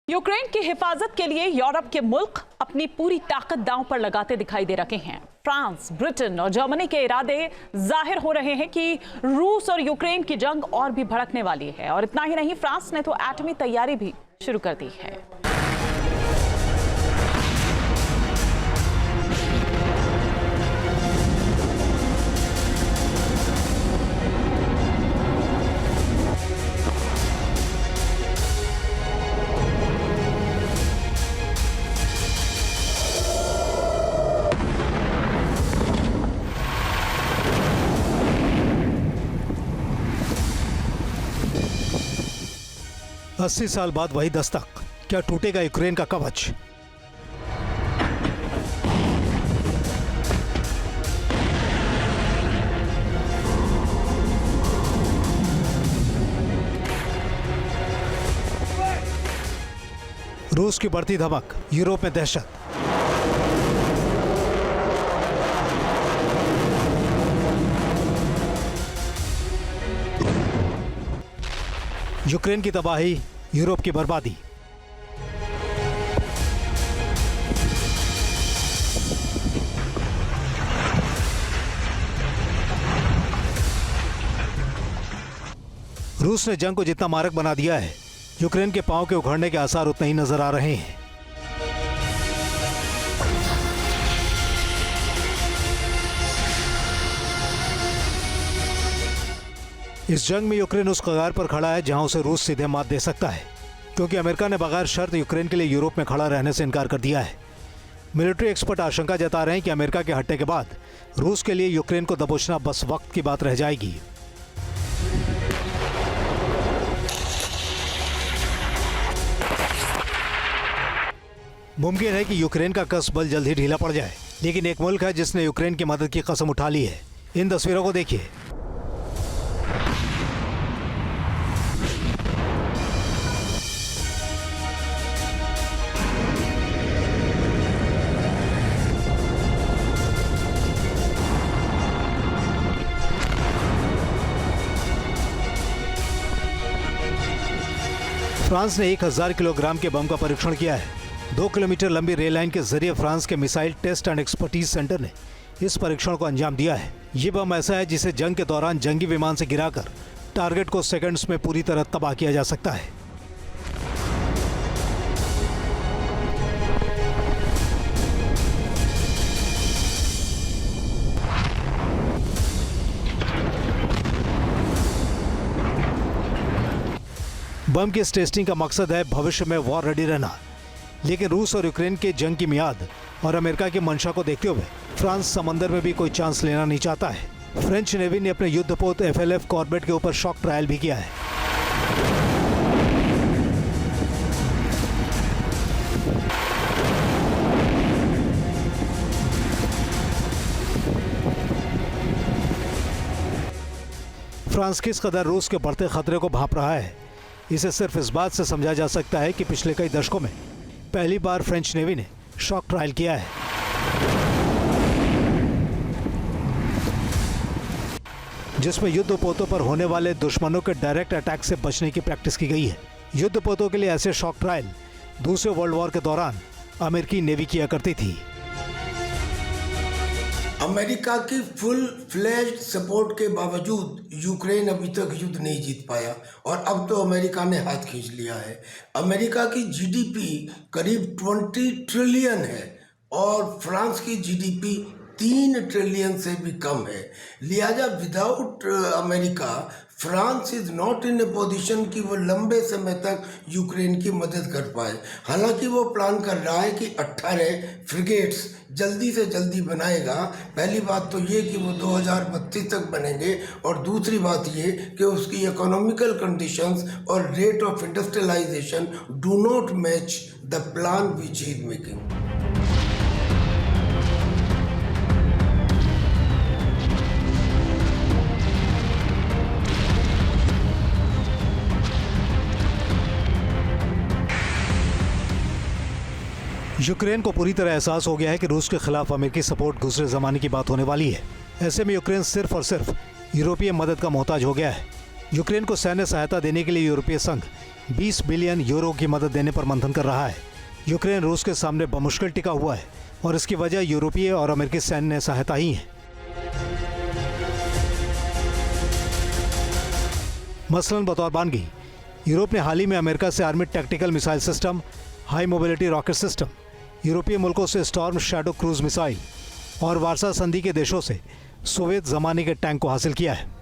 Ukraine की हिफाजत के लिए यूरोप के मुल्क अपनी पूरी ताकत दांव पर लगाते दिखाई दे रहे हैं। फ्रांस, ब्रिटेन और जर्मनी के इरादे जाहिर हो रहे हैं कि रूस और यूक्रेन की जंग और भी भड़कने वाली है। और इतना ही नहीं, फ्रांस ने तो एटमी तैयारी भी शुरू कर दी है। 80 साल बाद वही दस्तक, क्या टूटेगा यूक्रेन का कवच? रूस की बढ़ती धमक, यूरोप में दहशत। यूक्रेन की तबाही, यूरोप की बर्बादी। रूस ने जंग को जितना मारक बना दिया है, यूक्रेन के पांव के उखड़ने के आसार उतने ही नजर आ रहे हैं। इस जंग में यूक्रेन उस कगार पर खड़ा है जहां उसे रूस सीधे मात दे सकता है, क्योंकि अमेरिका ने बगैर शर्त यूक्रेन के लिए यूरोप में खड़ा रहने से इनकार कर दिया है। मिलिट्री एक्सपर्ट आशंका जता रहे हैं कि अमेरिका के हटने के बाद रूस के लिए यूक्रेन को दबोचना बस वक्त की बात रह जाएगी। मुमकिन है कि यूक्रेन का कस बल जल्द ही ढीला पड़ जाए, लेकिन एक मुल्क है जिसने यूक्रेन की मदद की कसम उठा ली है। इन तस्वीरों को देखिए। फ्रांस ने 1000 किलोग्राम के बम का परीक्षण किया है। 2 किलोमीटर लंबी रेल लाइन के जरिए फ्रांस के missile test and expertise centre ने इस परीक्षण को अंजाम दिया है। ये बम ऐसा है जिसे जंग के दौरान जंगी विमान से गिराकर टारगेट को सेकंड्स में पूरी तरह तबाह किया जा सकता है। बम की इस टेस्टिंग का मकसद है भविष्य में वॉर रेडी रहना, लेकिन रूस और यूक्रेन के जंग की मियाद और अमेरिका की मंशा को देखते हुए फ्रांस समंदर में भी कोई चांस लेना नहीं चाहता है। फ्रेंच नेवी ने अपने युद्धपोत FLF कॉर्बेट के ऊपर शॉक ट्रायल भी किया है। फ्रांस किस कदर रूस के बढ़ते खतरे को भांप रहा है, इसे सिर्फ इस बात से समझा जा सकता है कि पिछले कई दशकों में पहली बार फ्रेंच नेवी ने शॉक ट्रायल किया है। जिसमें युद्धपोतों पर होने वाले दुश्मनों के डायरेक्ट अटैक से बचने की प्रैक्टिस की गई है। युद्धपोतों के लिए ऐसे शॉक ट्रायल दूसरे वर्ल्ड वॉर के दौरान अमेरिकी नेवी किया करती थी। अमेरिका की फुल फ्लेज्ड सपोर्ट के बावजूद यूक्रेन अभी तक युद्ध नहीं जीत पाया और अब तो अमेरिका ने हाथ खींच लिया है। अमेरिका की GDP करीब 20 ट्रिलियन है और फ्रांस की GDP 3 ट्रिलियन से भी कम है। लिहाजा without America France is not in A position कि वो लंबे समय तक यूक्रेन की मदद कर पाए। हालांकि वो प्लान कर रहा है कि 18 फ्रिगेट्स जल्दी से जल्दी बनाएगा। पहली बात तो ये कि वो 2032 तक बनेंगे और दूसरी बात ये कि उसकी इकोनॉमिकल कंडीशंस और rate of industrialisation do not match the plan which he is making. Ukraine को पूरी तरह एहसास हो गया है कि रूस के खिलाफ अमेरिकी सपोर्ट दूसरे जमाने की बात होने वाली है। ऐसे में यूक्रेन सिर्फ और सिर्फ यूरोपीय मदद का मोहताज हो गया है। यूक्रेन को सैन्य सहायता देने के लिए यूरोपीय संघ 20 बिलियन यूरो की मदद देने पर मंथन कर रहा है। यूक्रेन रूस के सामने बमुश्किल टिका हुआ है और इसकी वजह यूरोपीय और अमेरिकी सैन्य सहायता ही है। मसलन बतौर बानगी, यूरोप ने हाल ही में अमेरिका से army tactical missile system, high mobility rocket system, यूरोपीय मुल्कों से स्टॉर्म शैडो क्रूज मिसाइल और वार्सा संधि के देशों से सोवियत जमाने के टैंक को हासिल किया है।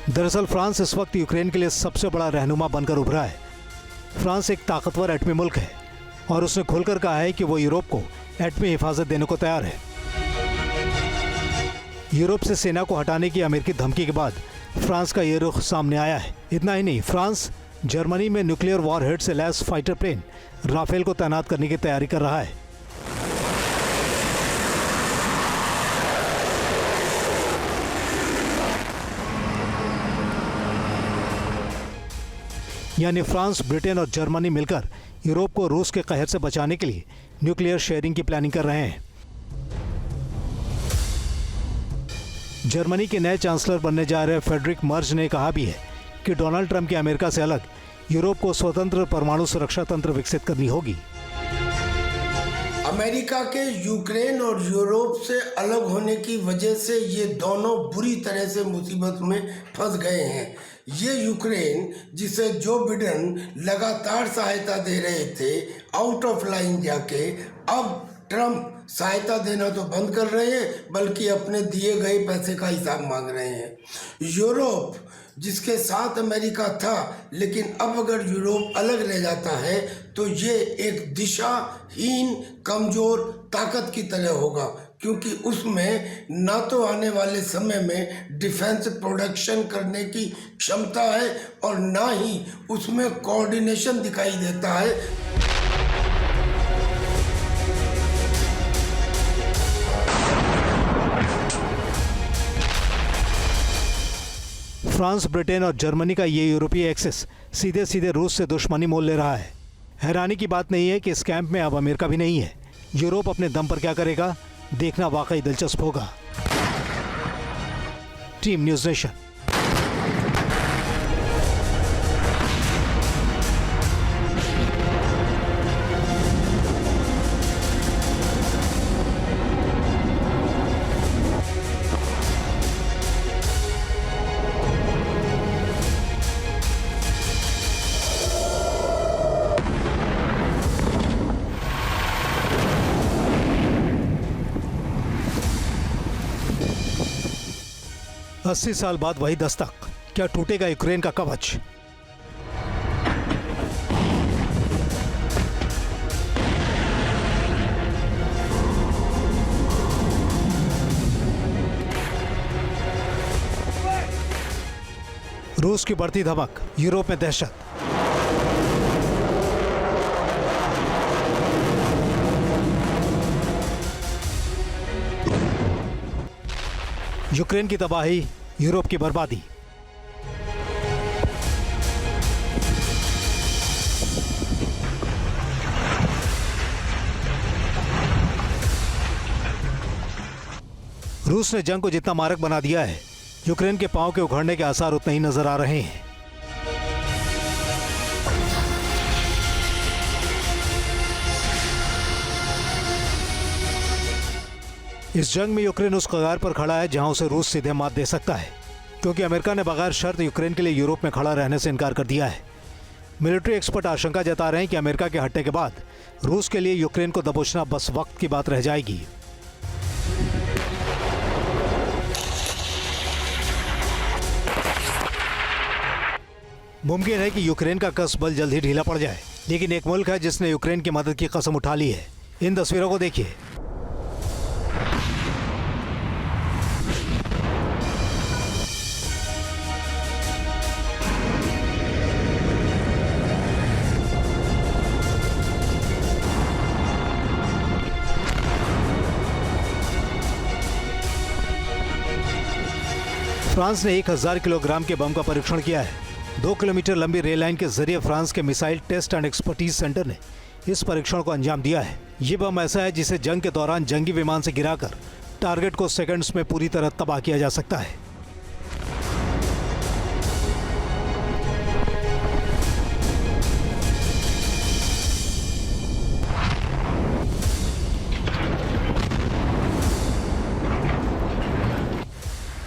दरअसल फ्रांस इस वक्त यूक्रेन के लिए सबसे बड़ा रहनुमा बनकर उभरा है। फ्रांस एक ताकतवर एटमी मुल्क है और उसने खुलकर कहा है कि वो यूरोप को एटमी हिफाजत देने को तैयार है। यूरोप से सेना को हटाने की अमेरिकी धमकी के बाद फ्रांस का ये रुख सामने आया है। इतना ही नहीं, फ्रांस जर्मनी में न्यूक्लियर वॉरहेड से लैस फाइटर प्लेन राफेल को तैनात करने की तैयारी कर रहा है। यानी फ्रांस, ब्रिटेन और जर्मनी मिलकर यूरोप को रूस के कहर से बचाने के लिए न्यूक्लियर शेयरिंग की प्लानिंग कर रहे हैं। जर्मनी के नए चांसलर बनने जा रहे फ्रेडरिक मर्ज ने कहा भी है कि डोनाल्ड ट्रंप के अमेरिका से अलग यूरोप को स्वतंत्र परमाणु सुरक्षा तंत्र विकसित करनी होगी। अमेरिका के यूक्रेन और यूरोप से अलग होने की वजह से ये दोनों बुरी तरह से मुसीबत में फंस गए हैं। ये यूक्रेन, जिसे जो बिडेन लगातार सहायता दे रहे थे आउट ऑफ लाइन जाके, अब ट्रंप सहायता देना तो बंद कर रहे हैं बल्कि अपने दिए गए पैसे का हिसाब मांग रहे हैं। यूरोप, जिसके साथ अमेरिका था, लेकिन अब अगर यूरोप अलग रह जाता है तो ये एक दिशाहीन कमजोर ताकत की तरह होगा, क्योंकि उसमें ना तो आने वाले समय में डिफेंस प्रोडक्शन करने की क्षमता है और ना ही उसमें कोऑर्डिनेशन दिखाई देता है। फ्रांस, ब्रिटेन और जर्मनी का ये यूरोपीय एक्सेस सीधे सीधे रूस से दुश्मनी मोल ले रहा है। हैरानी की बात नहीं है कि इस कैंप में अब अमेरिका भी नहीं है। यूरोप अपने दम पर क्या करेगा, देखना वाकई दिलचस्प होगा। Team news nation. अस्सी साल बाद वही दस्तक, क्या टूटेगा यूक्रेन का कवच? रूस की बढ़ती धमक, यूरोप में दहशत। यूक्रेन की तबाही, यूरोप की बर्बादी। रूस ने जंग को जितना मारक बना दिया है, यूक्रेन के पांव के उखड़ने के आसार उतने ही नजर आ रहे हैं। इस जंग में यूक्रेन उस कगार पर खड़ा है जहां उसे रूस सीधे मात दे सकता है, क्योंकि अमेरिका ने बगैर शर्त यूक्रेन के लिए यूरोप में खड़ा रहने से इनकार कर दिया है। मिलिट्री एक्सपर्ट आशंका जता रहे हैं कि अमेरिका के हटने के बाद रूस के लिए यूक्रेन को दबोचना बस वक्त की बात रह जाएगी। मुमकिन है कि यूक्रेन का कस बल जल्द ही ढीला पड़ जाए, लेकिन एक मुल्क है जिसने यूक्रेन की मदद की कसम उठा ली है। इन तस्वीरों को देखिए। फ्रांस ने 1000 किलोग्राम के बम का परीक्षण किया है। 2 किलोमीटर लंबी रेल लाइन के जरिए फ्रांस के missile test and expertise centre ने इस परीक्षण को अंजाम दिया है। ये बम ऐसा है जिसे जंग के दौरान जंगी विमान से गिराकर टारगेट को सेकंड्स में पूरी तरह तबाह किया जा सकता है।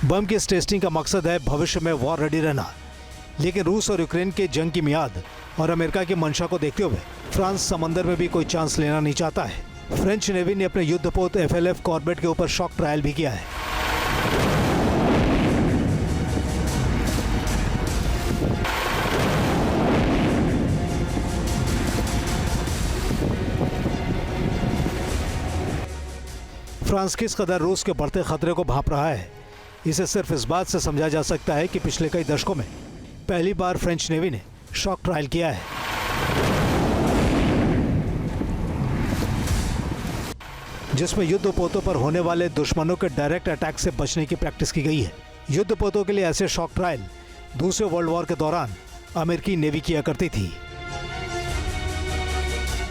बम की इस टेस्टिंग का मकसद है भविष्य में वॉर रेडी रहना, लेकिन रूस और यूक्रेन के जंग की मियाद और अमेरिका की मंशा को देखते हुए फ्रांस समंदर में भी कोई चांस लेना नहीं चाहता है। फ्रेंच नेवी ने अपने युद्धपोत FLF कॉर्बेट के ऊपर शॉक ट्रायल भी किया है। फ्रांस किस कदर रूस के बढ़ते खतरे को भांप रहा है, इसे सिर्फ इस बात से समझा जा सकता है कि पिछले कई दशकों में पहली बार फ्रेंच नेवी ने शॉक ट्रायल किया है। जिसमें युद्धपोतों पर होने वाले दुश्मनों के डायरेक्ट अटैक से बचने की प्रैक्टिस की गई है। युद्धपोतों के लिए ऐसे शॉक ट्रायल दूसरे वर्ल्ड वॉर के दौरान अमेरिकी नेवी किया करती थी।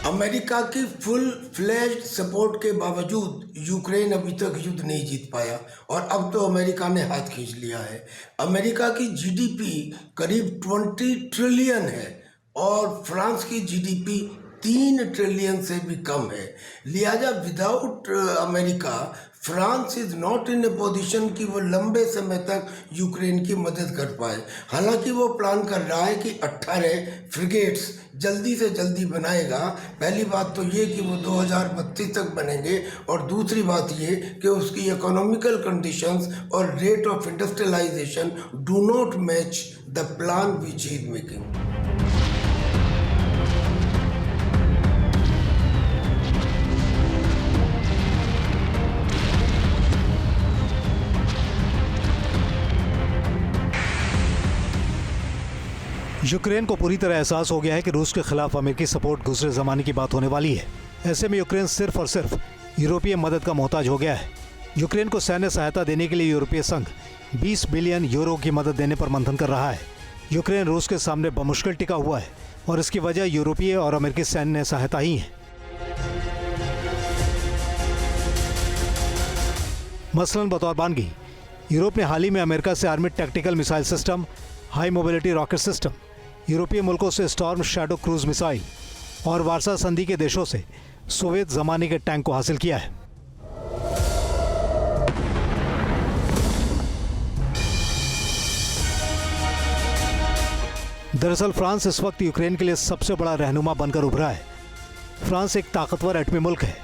अमेरिका की फुल फ्लेज्ड सपोर्ट के बावजूद यूक्रेन अभी तक युद्ध नहीं जीत पाया और अब तो अमेरिका ने हाथ खींच लिया है। अमेरिका की जीडीपी करीब 20 ट्रिलियन है और फ्रांस की जीडीपी 3 ट्रिलियन से भी कम है। लिहाजा without America France is not in A position कि वो लंबे समय तक यूक्रेन की मदद कर पाए। हालांकि वो प्लान कर रहा है कि 18 फ्रिगेट्स जल्दी से जल्दी बनाएगा। पहली बात तो ये कि वो 2032 तक बनेंगे और दूसरी बात ये कि उसकी इकोनॉमिकल कंडीशंस और rate of industrialisation do not match the plan which he is making. Ukraine को पूरी तरह एहसास हो गया है कि रूस के खिलाफ अमेरिकी सपोर्ट दूसरे जमाने की बात होने वाली है। ऐसे में यूक्रेन सिर्फ और सिर्फ यूरोपीय मदद का मोहताज हो गया है। यूक्रेन को सैन्य सहायता देने के लिए यूरोपीय संघ 20 बिलियन यूरो की मदद देने पर मंथन कर रहा है। यूक्रेन रूस के सामने बमुश्किल टिका हुआ है और इसकी वजह यूरोपीय और अमेरिकी सैन्य सहायता ही है। मसलन बतौर बानगी, यूरोप ने हाल ही में अमेरिका से army tactical missile system, high mobility rocket system, यूरोपीय मुल्कों से स्टॉर्म शैडो क्रूज मिसाइल और वार्सा संधि के देशों से सोवियत जमाने के टैंक को हासिल किया है। दरअसल फ्रांस इस वक्त यूक्रेन के लिए सबसे बड़ा रहनुमा बनकर उभरा है। फ्रांस एक ताकतवर एटमी मुल्क है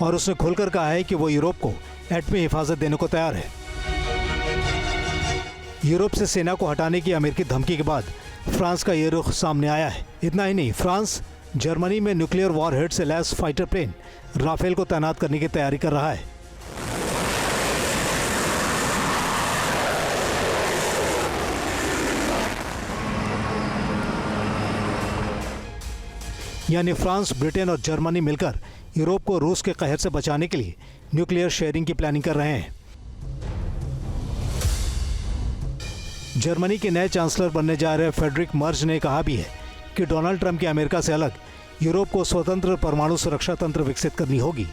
और उसने खुलकर कहा है कि वो यूरोप को एटमी हिफाजत देने को तैयार है। यूरोप से सेना को हटाने की अमेरिकी धमकी के बाद फ्रांस का ये रुख सामने आया है। इतना ही नहीं, फ्रांस जर्मनी में न्यूक्लियर वॉरहेड से लैस फाइटर प्लेन राफेल को तैनात करने की तैयारी कर रहा है। यानी फ्रांस, ब्रिटेन और जर्मनी मिलकर यूरोप को रूस के कहर से बचाने के लिए न्यूक्लियर शेयरिंग की प्लानिंग कर रहे हैं। जर्मनी के नए चांसलर बनने जा रहे फेडरिक मर्ज ने कहा भी है कि डोनाल्ड ट्रंप की अमेरिका से अलग यूरोप को स्वतंत्र परमाणु सुरक्षा तंत्र विकसित करनी होगी।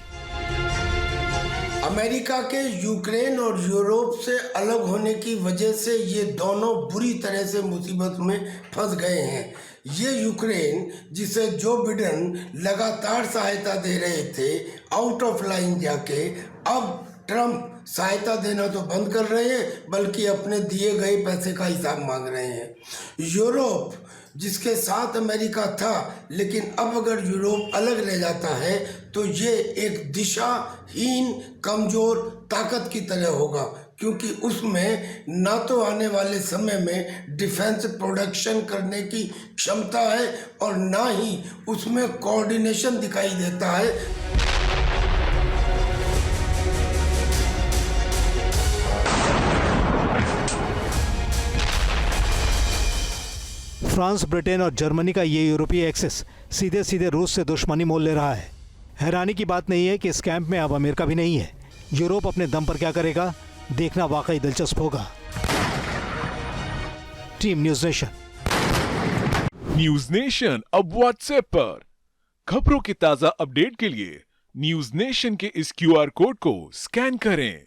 अमेरिका के यूक्रेन और यूरोप से अलग होने की वजह से ये दोनों बुरी तरह से मुसीबत में फंस गए हैं। ये यूक्रेन जिसे जो बिडेन लगातार सहायता दे रहे थे आउट ऑफ लाइन जाके, अब ट्रंप सहायता देना तो बंद कर रहे हैं बल्कि अपने दिए गए पैसे का हिसाब मांग रहे हैं। यूरोप जिसके साथ अमेरिका था, लेकिन अब अगर यूरोप अलग रह जाता है तो ये एक दिशाहीन कमजोर ताकत की तरह होगा, क्योंकि उसमें ना तो आने वाले समय में डिफेंस प्रोडक्शन करने की क्षमता है और ना ही उसमें कोऑर्डिनेशन दिखाई देता है। फ्रांस, ब्रिटेन और जर्मनी का ये यूरोपीय एक्सेस सीधे सीधे रूस से दुश्मनी मोल ले रहा है। हैरानी की बात नहीं है कि इस कैंप में अब अमेरिका भी नहीं है। यूरोप अपने दम पर क्या करेगा, देखना वाकई दिलचस्प होगा। Team news nation. News nation अब व्हाट्सएप पर खबरों की ताजा अपडेट के लिए न्यूज नेशन के इस क्यूआर कोड को स्कैन करें